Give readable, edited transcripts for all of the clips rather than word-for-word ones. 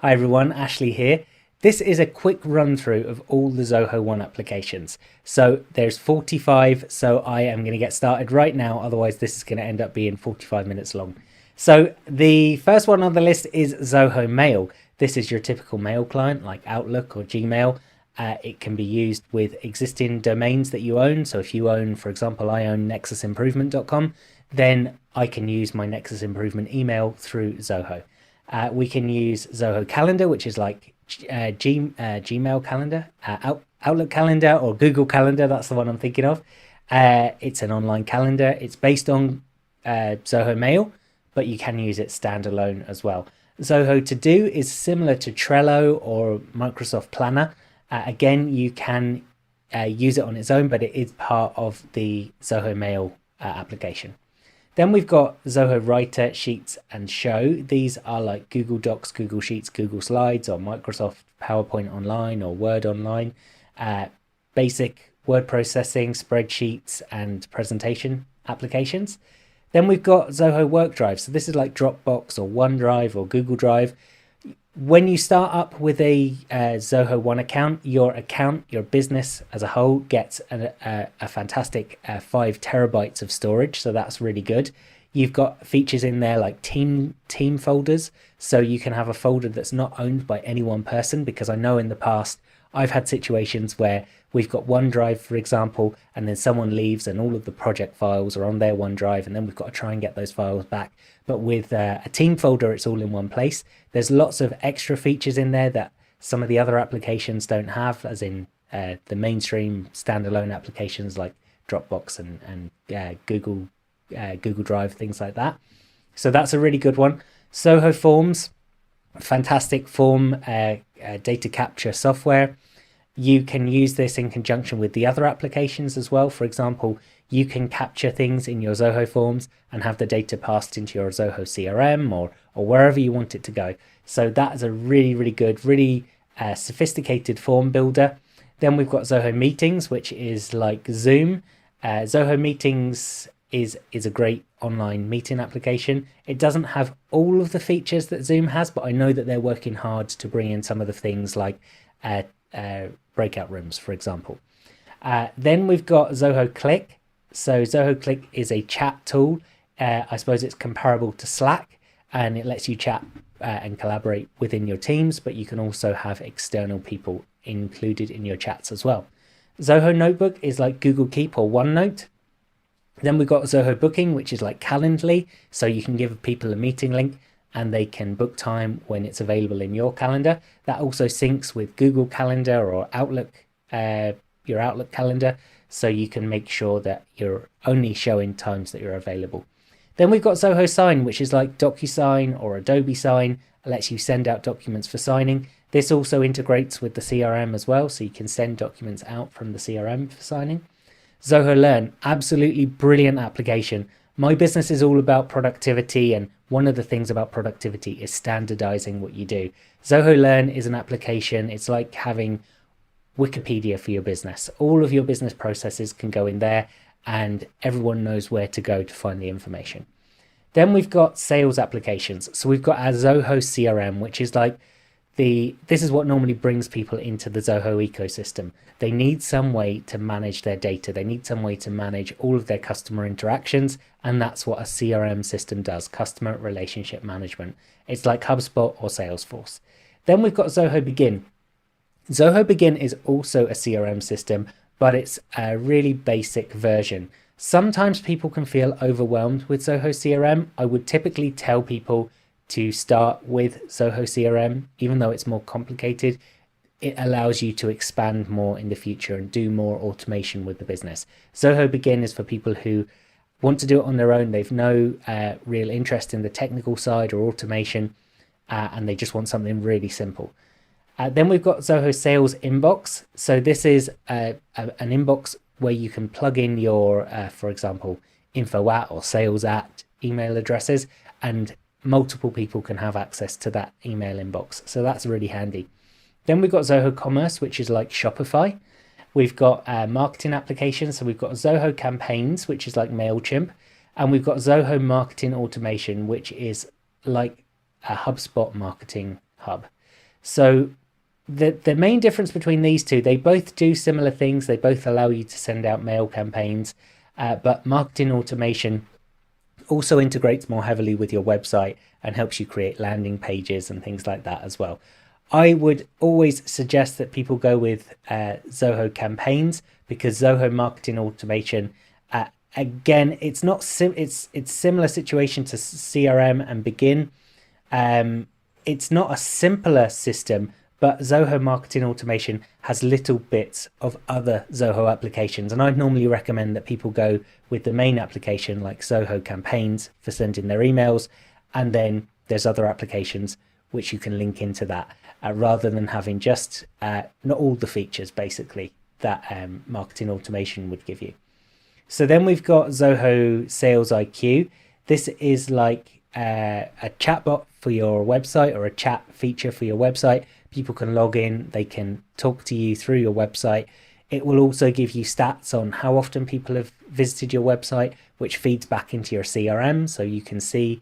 Hi everyone, Ashley here. This is a quick run through of all the Zoho One applications. So there's 45, so I am going to get started right now, otherwise this is going to end up being 45 minutes long. So the first one on the list is Zoho Mail. This is your typical mail client like Outlook or Gmail. It can be used with existing domains that you own. So if you own, for example, I own nexusimprovement.com, then I can use my Nexus Improvement email through Zoho. We can use Zoho Calendar, which is like Gmail Calendar, Outlook Calendar, or Google Calendar. That's the one I'm thinking of. It's an online calendar. It's based on Zoho Mail, but you can use it standalone as well. Zoho To Do is similar to Trello or Microsoft Planner. Again, you can use it on its own, but it is part of the Zoho Mail application. Then we've got Zoho Writer, Sheets, and Show. These are like Google Docs, Google Sheets, Google Slides, or Microsoft PowerPoint Online or Word Online. Basic word processing, spreadsheets, and presentation applications. Then we've got Zoho Work Drive. So this is like Dropbox or OneDrive or Google Drive. When you start up with a Zoho One account, your business as a whole gets a fantastic 5 terabytes of storage. So that's really good. You've got features in there like team folders. So you can have a folder that's not owned by any one person, because I know in the past I've had situations where we've got OneDrive, for example, and then someone leaves and all of the project files are on their OneDrive, and then we've got to try and get those files back. But with a team folder, it's all in one place. There's lots of extra features in there that some of the other applications don't have, as in the mainstream standalone applications like Dropbox and Google Drive, things like that. So that's a really good one. Zoho Forms, fantastic form data capture software. You can use this in conjunction with the other applications as well. For example, you can capture things in your Zoho Forms and have the data passed into your Zoho CRM or wherever you want it to go. So that is a really, really good, really sophisticated form builder. Then we've got Zoho Meetings, which is like Zoom. Zoho Meetings is a great online meeting application. It doesn't have all of the features that Zoom has, but I know that they're working hard to bring in some of the things like breakout rooms, for example. Then we've got Zoho Click. So Zoho Click is a chat tool. I suppose it's comparable to Slack, and it lets you chat and collaborate within your teams, but you can also have external people included in your chats as well. Zoho Notebook is like Google Keep or OneNote. Then we've got Zoho Booking, which is like Calendly. So you can give people a meeting link and they can book time when it's available in your calendar. That also syncs with Google Calendar or Outlook, your Outlook calendar. So you can make sure that you're only showing times that you're available. Then we've got Zoho Sign, which is like DocuSign or Adobe Sign. It lets you send out documents for signing. This also integrates with the CRM as well, so you can send documents out from the CRM for signing. Zoho Learn, absolutely brilliant application. My business is all about productivity, and one of the things about productivity is standardizing what you do. Zoho Learn is an application. It's like having Wikipedia for your business. All of your business processes can go in there, and everyone knows where to go to find the information. Then we've got sales applications. So we've got our Zoho CRM, which is like this is what normally brings people into the Zoho ecosystem. They need some way to manage their data. They need some way to manage all of their customer interactions. And that's what a CRM system does, customer relationship management. It's like HubSpot or Salesforce. Then we've got Zoho Begin. Zoho Begin is also a CRM system, but it's a really basic version. Sometimes people can feel overwhelmed with Zoho CRM. I would typically tell people to start with Zoho CRM, even though it's more complicated. It allows you to expand more in the future and do more automation with the business. Zoho Begin is for people who want to do it on their own. They've no real interest in the technical side or automation, and they just want something really simple. Then we've got Zoho Sales Inbox. So this is an inbox where you can plug in your, for example, info at or sales at email addresses, and multiple people can have access to that email inbox. So that's really handy. Then we've got Zoho Commerce, which is like Shopify. We've got marketing applications. So we've got Zoho Campaigns, which is like MailChimp. And we've got Zoho Marketing Automation, which is like a HubSpot marketing hub. So the main difference between these two, they both do similar things. They both allow you to send out mail campaigns, but marketing automation also integrates more heavily with your website and helps you create landing pages and things like that as well. I would always suggest that people go with Zoho Campaigns, because Zoho Marketing Automation, again, it's not it's similar situation to CRM and Begin. It's not a simpler system, but Zoho Marketing Automation has little bits of other Zoho applications. And I'd normally recommend that people go with the main application like Zoho Campaigns for sending their emails. And then there's other applications which you can link into that, rather than having just not all the features basically that marketing automation would give you. So then we've got Zoho Sales IQ. This is like a chatbot for your website, or a chat feature for your website. People can log in, they can talk to you through your website. It will also give you stats on how often people have visited your website, which feeds back into your CRM. So you can see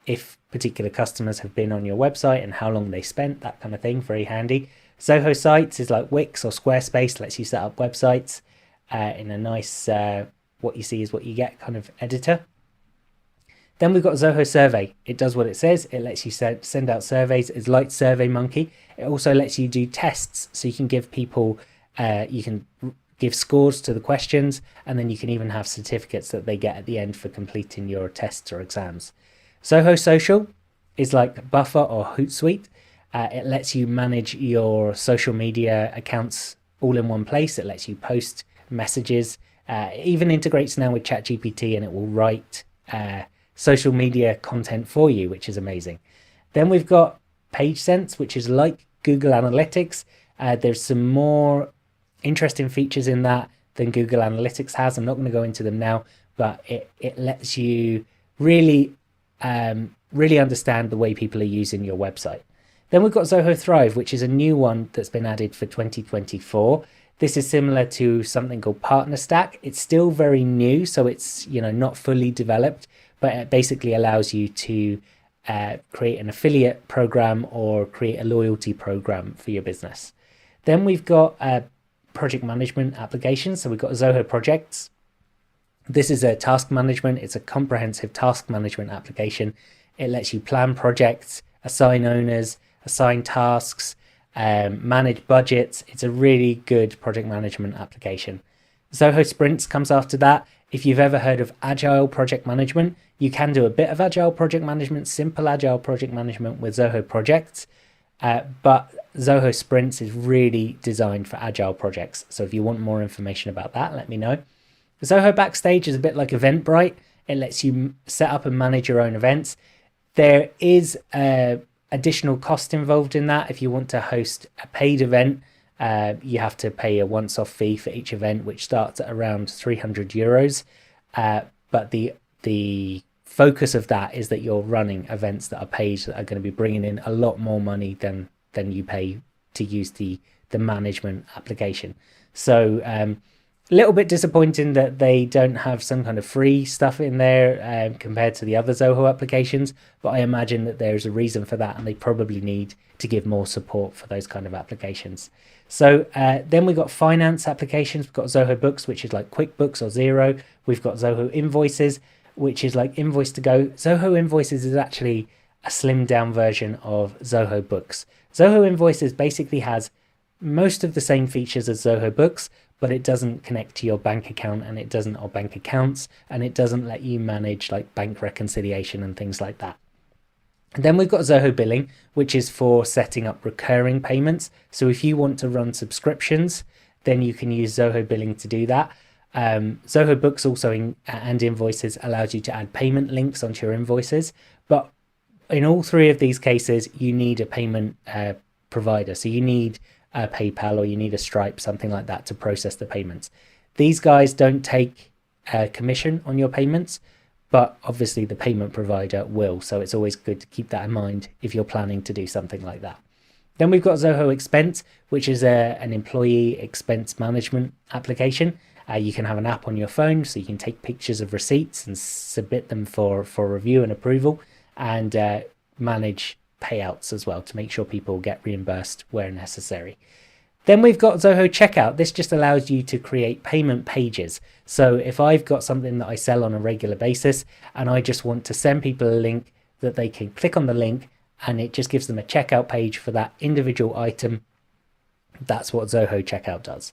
if particular customers have been on your website and how long they spent, that kind of thing. Very handy. Zoho Sites is like Wix or Squarespace, lets you set up websites in a nice what you see is what you get kind of editor. Then we've got Zoho Survey. It does what it says. It lets you send out surveys. It's like SurveyMonkey. It also lets you do tests, so you can give people, you can give scores to the questions, and then you can even have certificates that they get at the end for completing your tests or exams. Zoho Social is like Buffer or Hootsuite. It lets you manage your social media accounts all in one place. It lets you post messages. It even integrates now with ChatGPT, and it will write social media content for you, which is amazing. Then we've got PageSense, which is like Google Analytics. There's some more interesting features in that than Google Analytics has. I'm not going to go into them now, but it lets you really understand the way people are using your website. Then we've got Zoho Thrive, which is a new one that's been added for 2024. This is similar to something called Partner Stack. It's still very new, so it's not fully developed, but it basically allows you to create an affiliate program or create a loyalty program for your business. Then we've got project management applications. So we've got Zoho Projects. This is a task management. It's a comprehensive task management application. It lets you plan projects, assign owners, assign tasks, manage budgets. It's a really good project management application. Zoho Sprints comes after that. If you've ever heard of Agile project management, you can do a bit of Agile project management, simple Agile project management with Zoho Projects, but Zoho Sprints is really designed for Agile projects. So if you want more information about that, let me know. Zoho Backstage is a bit like Eventbrite. It lets you set up and manage your own events. There is additional cost involved in that. If you want to host a paid event, you have to pay a once-off fee for each event, which starts at around €300. But the focus of that is that you're running events that are paid, that are going to be bringing in a lot more money than you pay to use the management application. So a little bit disappointing that they don't have some kind of free stuff in there compared to the other Zoho applications, but I imagine that there's a reason for that, and they probably need to give more support for those kind of applications. So then we've got finance applications. We've got Zoho Books, which is like QuickBooks or Xero. We've got Zoho Invoices, which is like Invoice to Go. Zoho Invoices is actually a slimmed down version of Zoho Books. Zoho Invoices basically has most of the same features as Zoho Books, but it doesn't connect to your bank account, and it doesn't, or bank accounts, and it doesn't let you manage like bank reconciliation and things like that. And then we've got Zoho Billing, which is for setting up recurring payments. So if you want to run subscriptions, then you can use Zoho Billing to do that. Zoho Books also and Invoices allows you to add payment links onto your invoices. But in all three of these cases, you need a payment provider. So you need a PayPal or you need a Stripe, something like that, to process the payments. These guys don't take a commission on your payments, but obviously the payment provider will. So it's always good to keep that in mind if you're planning to do something like that. Then we've got Zoho Expense, which is an employee expense management application. You can have an app on your phone, so you can take pictures of receipts and submit them for review and approval, and manage payouts as well to make sure people get reimbursed where necessary. Then we've got Zoho Checkout. This just allows you to create payment pages. So if I've got something that I sell on a regular basis and I just want to send people a link that they can click on the link and it just gives them a checkout page for that individual item, that's what Zoho Checkout does.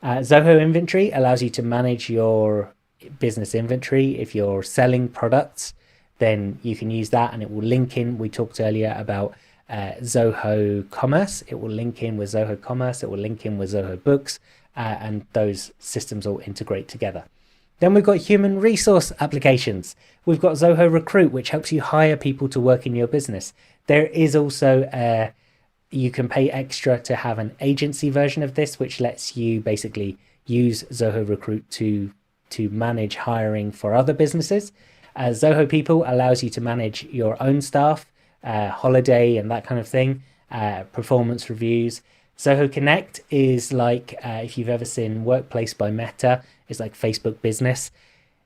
Zoho Inventory allows you to manage your business inventory. If you're selling products, then you can use that and it will link in. We talked earlier about Zoho Commerce. It will link in with Zoho Commerce. It will link in with Zoho Books, and those systems all integrate together. Then we've got human resource applications. We've got Zoho Recruit, which helps you hire people to work in your business. There is also you can pay extra to have an agency version of this, which lets you basically use Zoho Recruit to manage hiring for other businesses. Zoho People allows you to manage your own staff, holiday and that kind of thing, performance reviews. Zoho Connect is like, if you've ever seen Workplace by Meta, it's like Facebook Business.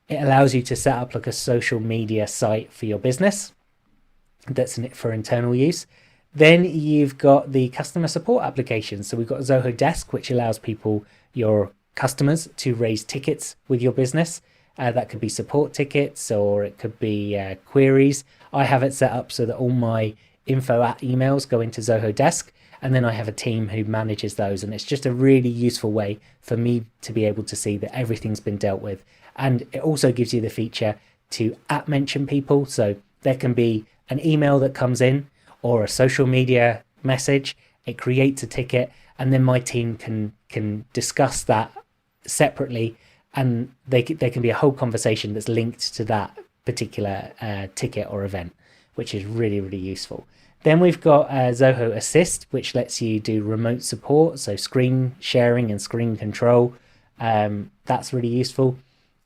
It allows you to set up like a social media site for your business that's for internal use. Then you've got the customer support applications. So we've got Zoho Desk, which allows people, your customers, to raise tickets with your business. That could be support tickets or it could be queries. I have it set up so that all my info at emails go into Zoho Desk, and then I have a team who manages those. And it's just a really useful way for me to be able to see that everything's been dealt with. And it also gives you the feature to @mention people. So there can be an email that comes in or a social media message. It creates a ticket, and then my team can discuss that separately, and there can be a whole conversation that's linked to that particular ticket or event, which is really, really useful. Then we've got Zoho Assist, which lets you do remote support, so screen sharing and screen control. That's really useful.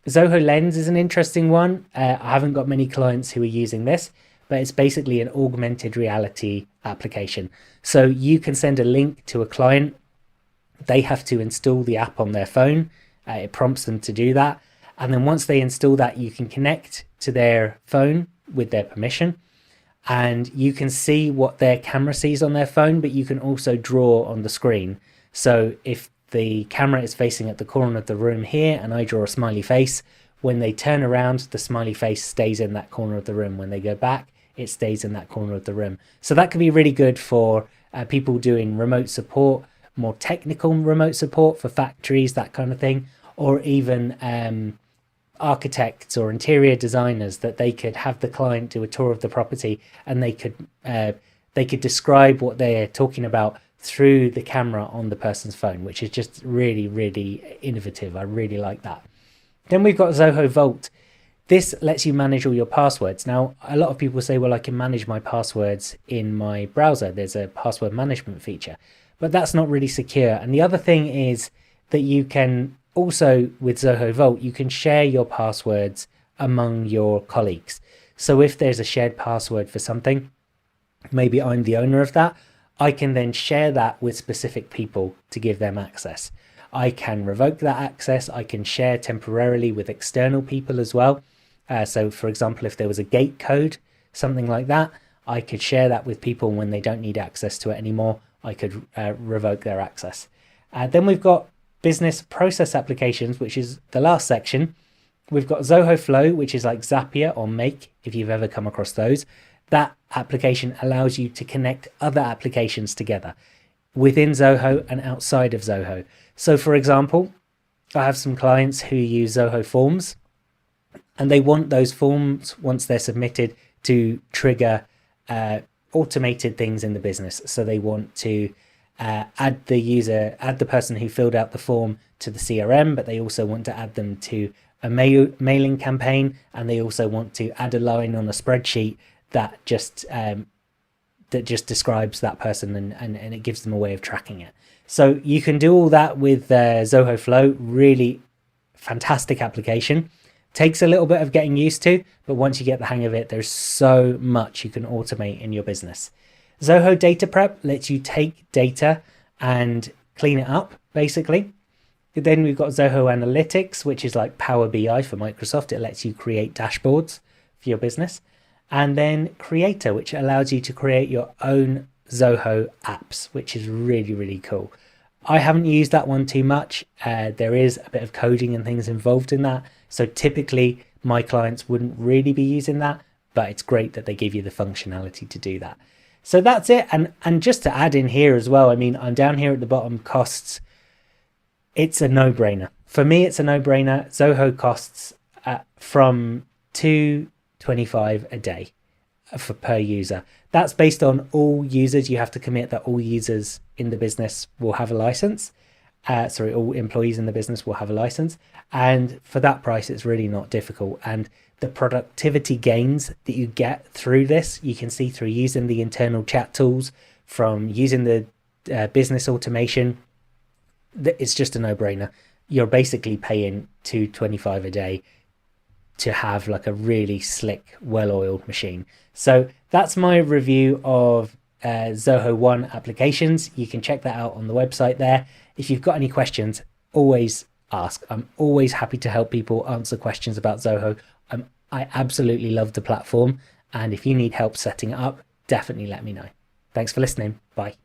Zoho Lens is an interesting one. I haven't got many clients who are using this, but it's basically an augmented reality application. So you can send a link to a client. They have to install the app on their phone. It prompts them to do that. And then once they install that, you can connect to their phone with their permission. And you can see what their camera sees on their phone, but you can also draw on the screen. So if the camera is facing at the corner of the room here and I draw a smiley face, when they turn around, the smiley face stays in that corner of the room. When they go back, it stays in that corner of the room. So that can be really good for people doing remote support, more technical remote support for factories, that kind of thing, or even architects or interior designers, that they could have the client do a tour of the property and they could describe what they're talking about through the camera on the person's phone, which is just really, really innovative. I really like that. Then we've got Zoho Vault. This lets you manage all your passwords. Now, a lot of people say, well, I can manage my passwords in my browser. There's a password management feature, but that's not really secure. And the other thing is that you can also, with Zoho Vault, you can share your passwords among your colleagues. So if there's a shared password for something, maybe I'm the owner of that, I can then share that with specific people to give them access. I can revoke that access. I can share temporarily with external people as well. So for example, if there was a gate code, something like that, I could share that with people. When they don't need access to it anymore, I could revoke their access. Then we've got business process applications, which is the last section. We've got Zoho Flow, which is like Zapier or Make, if you've ever come across those. That application allows you to connect other applications together within Zoho and outside of Zoho. So for example, I have some clients who use Zoho Forms, and they want those forms, once they're submitted, to trigger automated things in the business. So they want to add the person who filled out the form to the CRM, but they also want to add them to a mailing campaign, and they also want to add a line on a spreadsheet that just describes that person and it gives them a way of tracking it. So you can do all that with Zoho Flow. Really fantastic application. Takes a little bit of getting used to, but once you get the hang of it, there's so much you can automate in your business. Zoho Data Prep lets you take data and clean it up, basically. Then we've got Zoho Analytics, which is like Power BI for Microsoft. It lets you create dashboards for your business. and then Creator, which allows you to create your own Zoho apps, which is really, really cool. I haven't used that one too much. There is a bit of coding and things involved in that. So typically my clients wouldn't really be using that, but it's great that they give you the functionality to do that. So that's it. And just to add in here as well, I mean, I'm down here at the bottom, costs. It's a no-brainer. For me, it's a no-brainer. Zoho costs from $2.25 a day per user. That's based on all users. You have to commit that all users in the business will have a license. All employees in the business will have a license. And for that price, it's really not difficult. And the productivity gains that you get through this, you can see through using the internal chat tools, from using the business automation. It's just a no-brainer. You're basically paying $2.25 a day to have like a really slick, well-oiled machine. So that's my review of Zoho One Applications. You can check that out on the website there. If you've got any questions, always ask. I'm always happy to help people answer questions about Zoho. I absolutely love the platform, and if you need help setting it up, definitely let me know. Thanks for listening. Bye.